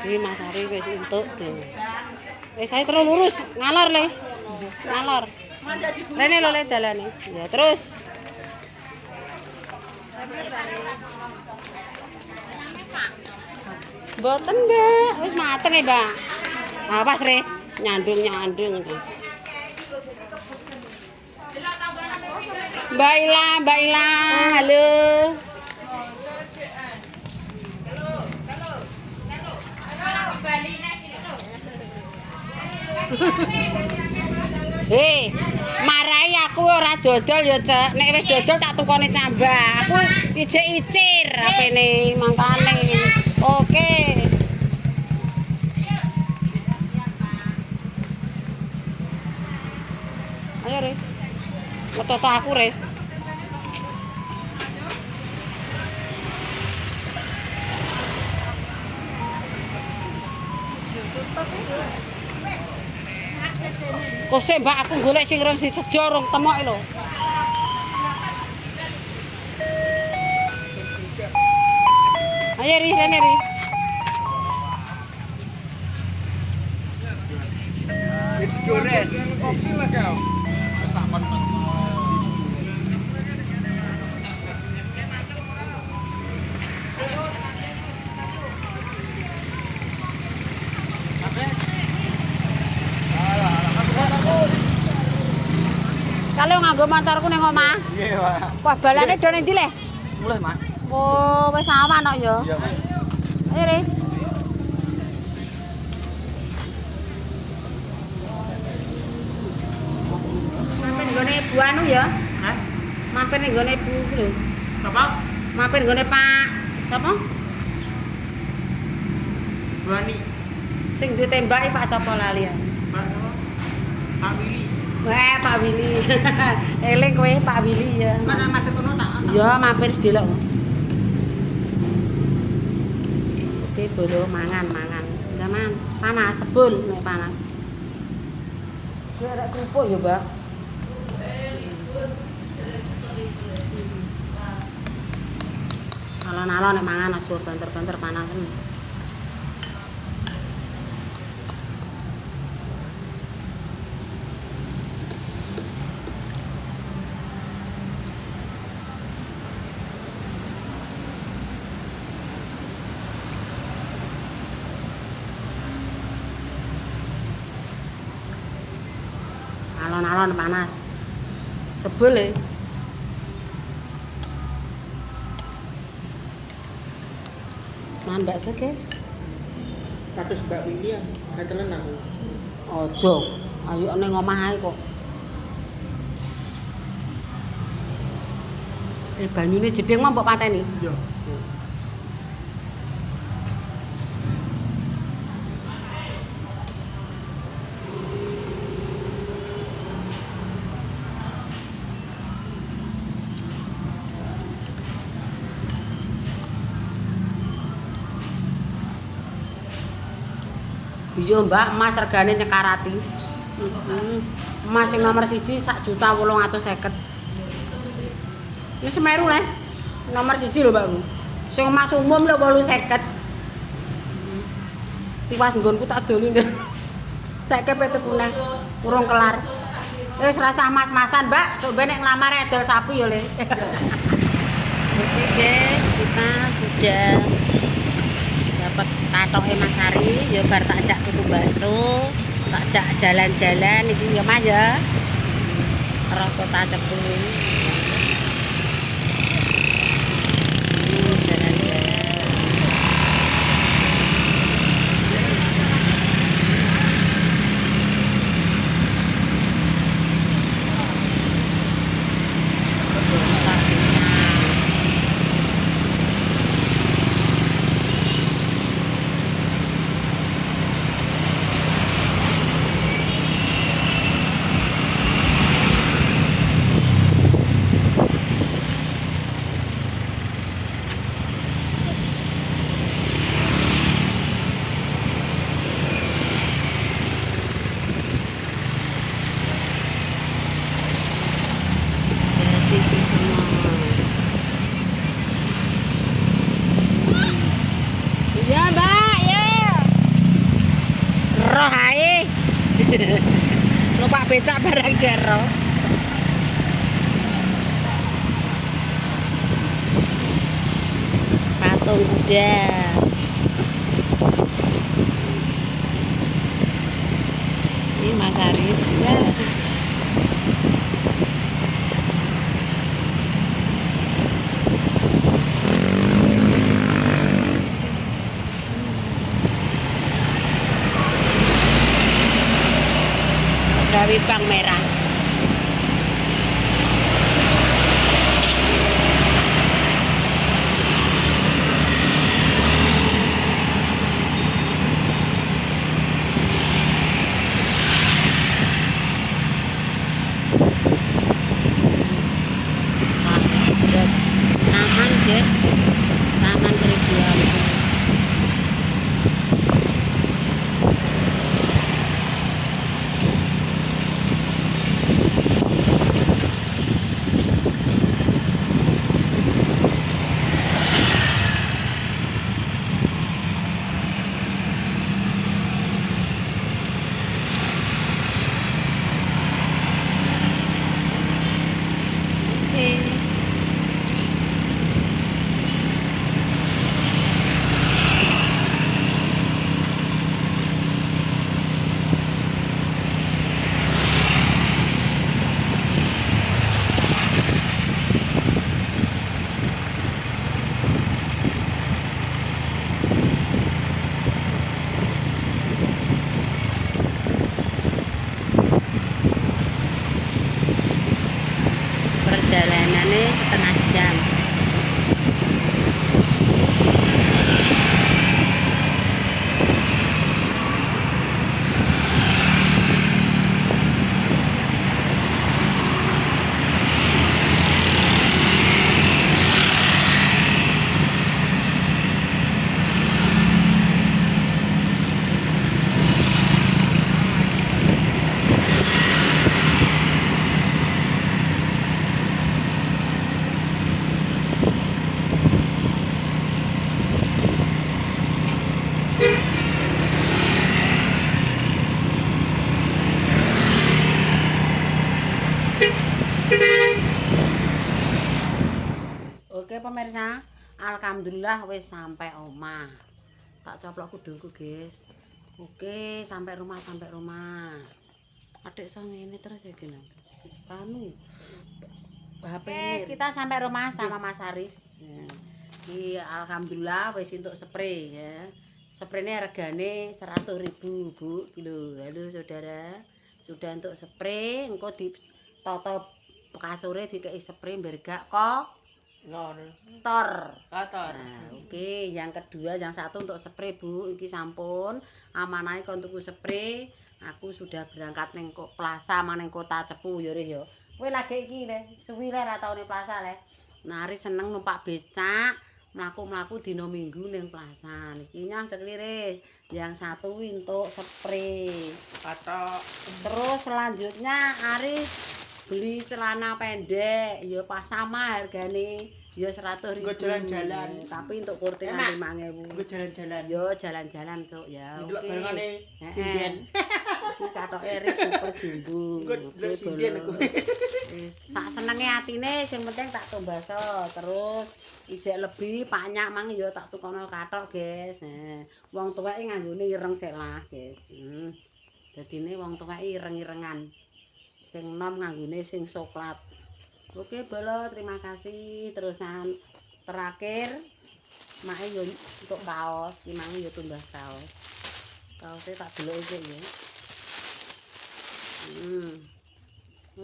Iki Mas Ari wis entuk deh. Saya terus lurus ngalor le. Ngalor. Rene lho le dalane. Ya terus. Mboten, Mbak. Wis mateng ya, Mbak. Awas, Res. Nyandung-nyandung itu. Mbak Ila, halo. Hei, marahi aku ora dodol ya, Cek. Nek wis dodol tak tukone cambah. Aku icir apene mangkane. Oke. Ayo, Res. Ngetot aku, Res. Kose Mbak aku golek sing rem si sejo rong temok lho. Ayo Ri, rene Ri. Dores. Kopi lah kau. Wis tak kon pas. Kalau nganggo motorku ning omah. Iya, Pak. Wah, balane do ning ndi le? Mulai, Mak. Oh, wis awan kok ya. Iya, Mak. Ayo Ri. Mampir nggone ibu anu ya? Hah? Mampir ning nggone ibu ku lho. Apa? Mampir nggone Pak sapa? Berani. Sing ditembaki Pak sapa lali ya? Pak Willy. Wah, Pak Willy. Eling kowe Pak Willy ya. Mana madhep kono tak? Ya, mampir delok. Oke, bolo mangan. Zaman panas sebul nek panas. Kuwi arek kerupuk ya, Mbak. Alon-alon nek mangan aja banter-banter panas. Alon-alon panas. Sebel ya. Mangan bakso, guys. Kados Mbak Willy ya. Gatelen aku. Ojo. Ayo ning omah ae kok. Banyune jeding mah mbok pateni. Iya. Iya Mbak, emas regane nyekarati. Emas sing nomor 1 1.850.000. Ini Semeru le. Nomor 1 lho Mbak. Sing emas umum lho 850. Tiwas nggonku tak doli ndek. Saiki pete puneh. Urung kelar. Wis rasah mas-masan Mbak, sok ben nek nglamar edol sapi ya le. Oke guys, kita sudah dapat katoke Mas Ari, ya bar tak ajak tuku bakso, tak ajak jalan-jalan iki ya Mas ya. Terus tak cepu. Jalan-jalan. Ya Mbak, ya. Roh ae. Numpak becak barang jero. Patung kuda. Ini Mas Arif. Ya. Gawi bang merah. Taman guys, Taman Seribu Lampu. Perjalanannya setengah jam. Oke pemirsa, alhamdulillah wis sampai omah. Tak coplok kudungku, guys. Oke, sampai rumah. Adik so ngene terus ya gini. Panu. HP kita sampai rumah sama Mas Aris. Ya. Alhamdulillah wis entuk spray ya. Spraynya regane 100.000, Bu. Lho, halo saudara. Sudah untuk spray, engko ditotop kasure dikei spray bergak kok. Tor. Nah, oke, yang kedua, yang satu untuk spray, Bu. Iki sampun amanahe kon tuku spray. Aku sudah berangkat ning Plaza mang ning Kota Cepu ya Ris ya. Kowe lagi iki le, suwi le ra tau ning Plaza le. Nari seneng numpak becak, mlaku-mlaku dina Minggu ning Plaza. Niki nyang sekliris. Yang satu untuk spray. Katok. Terus selanjutnya Aris beli celana pendek ya pas sama hargane ya 100.000. Nggo jalan-jalan. Tapi untuk kurting 5.000. Nggo jalan-jalan. Yo jalan-jalan Cuk ya. Delok barengane Bimbien. Iki katoke Aris super jumbo. Nggo sinden aku. Wis sak senenge atine sing penting tak tombaso. Terus ijek lebih banyak mang ya tak tukono kathok, guys. Nah, wong tuweke nganggone ireng sik lah, guys. Dadine wong tuweke ireng-irengan. Sing nom nganggone sing coklat. Oke, Bolo, terima kasih. Terusan terakhir mae yo untuk kaos, iki mang yo tumbas kaos. Kaosnya tak delok iki ya.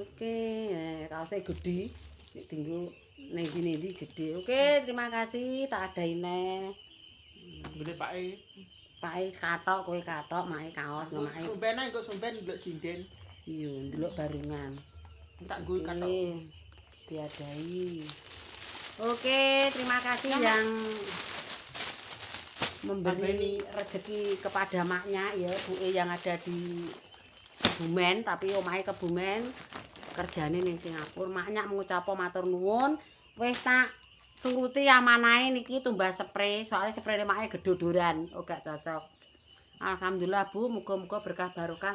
Oke, kaosnya gede. Tinggu ning ndi gede. Oke, terima kasih. Tak adahi neh. Gede pake. Pake kathok, kowe kathok, mae kaos, mae. Sumpen ae kok sumpen ndelok sinden. Iya, ndelok barungan. Tak nggo kathok. Diadahi. Oke, terima kasih yang memberi rezeki kepada maknya ya, Bu yang ada di Kebumen, tapi omahe Kebumen, kerjane ning Singapura. Maknya mengucap matur nuwun, wis tak turuti amanahe niki tumbas spray, soalnya sprayne make gedodoran, oh gak cocok. Alhamdulillah Bu, muga-muga berkah barokah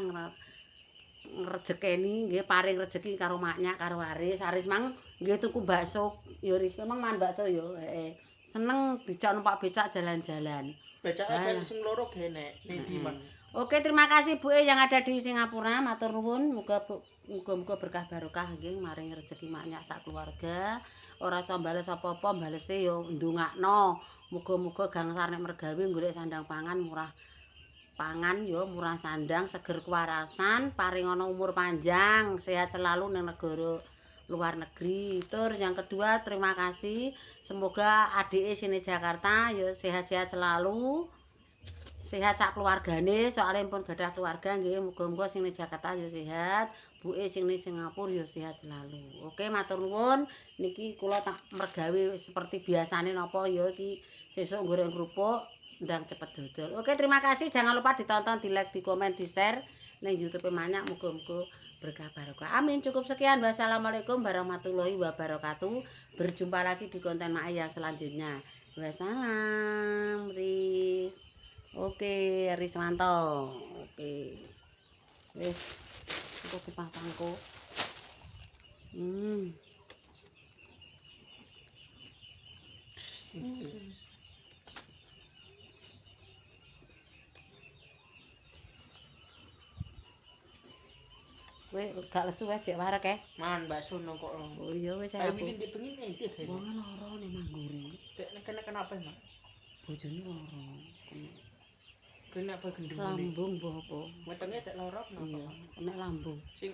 ngrejekeni nggih paring rejeki karo maknya karo Aris. Aris mang nggih tuku bakso. Ya Ris, emang mangan bakso ya. Heeh. Seneng dijak numpak becak jalan-jalan. Becake sing loro genek ning ndi, Mak? Oke, terima kasih Bu yang ada di Singapura. Matur nuwun, muga-muga berkah barokah nggih maring rejeki maknya sak keluarga. Ora iso bales apa-apa, balese ya ndongakno. Muga-muga gangsar nek mergawe golek sandang pangan murah. Pangan ya murah sandang, seger kewarasan, paring ana umur panjang, sehat selalu nang negara luar negeri. Terus yang kedua, terima kasih. Semoga adike sini Jakarta ya sehat-sehat selalu. Sehat sak keluargane, soalnya pun gadah keluarga nggih, muga-muga sing ning Jakarta ya sehat, buke sing ning Singapura ya sehat selalu. Oke, matur nuwun. Niki kula tak mergawe seperti biasane napa ya iki sesuk goreng kerupuk ndang cepet dodol. Oke, terima kasih. Jangan lupa ditonton, di-like, di-komen, di-share ning YouTube Manyak. Muga-muga berkah barokah. Amin. Cukup sekian. Wassalamualaikum warahmatullahi wabarakatuh. Berjumpa lagi di konten Mak yang selanjutnya. Wassalam, Riz. Oke, Rismanto. Oke. Wis, aku dipasangku. Kowe gak lesu wae jek warek Mangan bakso nang kok. Oh iya wis Ayo aku. iki ndek bengi ndi gawe? Wong lara nek mangguri. Dek kenapa, Mak? Bojone lara. Kenapa gendeng ngene? Lambung mbah apa? Wetenge dek lara Iya, napa? kena lambung. Sing